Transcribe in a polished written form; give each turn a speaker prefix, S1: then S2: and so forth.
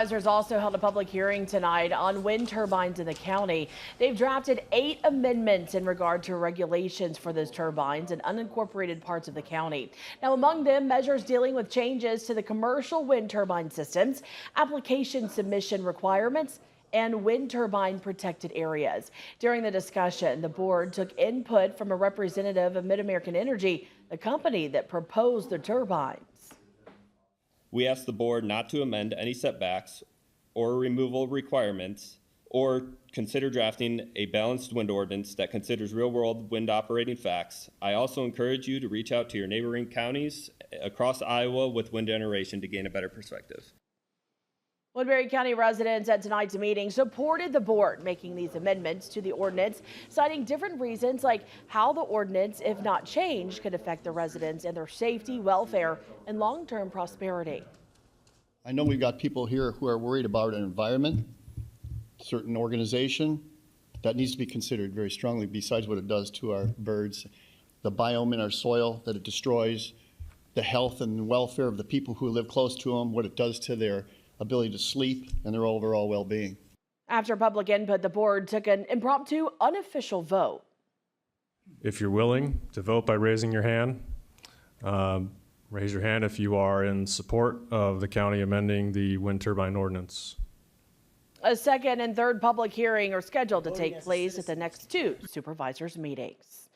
S1: Supervisors also held a public hearing tonight on wind turbines in the county. They've drafted 8 amendments in regard to regulations for those turbines in unincorporated parts of the county. Now, among them, measures dealing with changes to the commercial wind turbine systems, application submission requirements, and wind turbine protected areas. During the discussion, the board took input from a representative of Mid-American Energy, the company that proposed the turbines.
S2: We ask the board not to amend any setbacks or removal requirements or consider drafting a balanced wind ordinance that considers real-world wind operating facts. I also encourage you to reach out to your neighboring counties across Iowa with wind generation to gain a better perspective.
S1: Woodbury County residents at tonight's meeting supported the board making these amendments to the ordinance, citing different reasons like how the ordinance, if not changed, could affect the residents and their safety, welfare, and long-term prosperity.
S3: I know we've got people here who are worried about an environment, certain organization that needs to be considered very strongly besides what it does to our birds, the biome in our soil that it destroys, the health and welfare of the people who live close to them, what it does to their ability to sleep and their overall well-being.
S1: After public input, the board took an impromptu, unofficial vote.
S4: If you're willing to vote by raising your hand, raise your hand if you are in support of the county amending the wind turbine ordinance.
S1: A second and third public hearing are scheduled to take place at the next 2 supervisors meetings.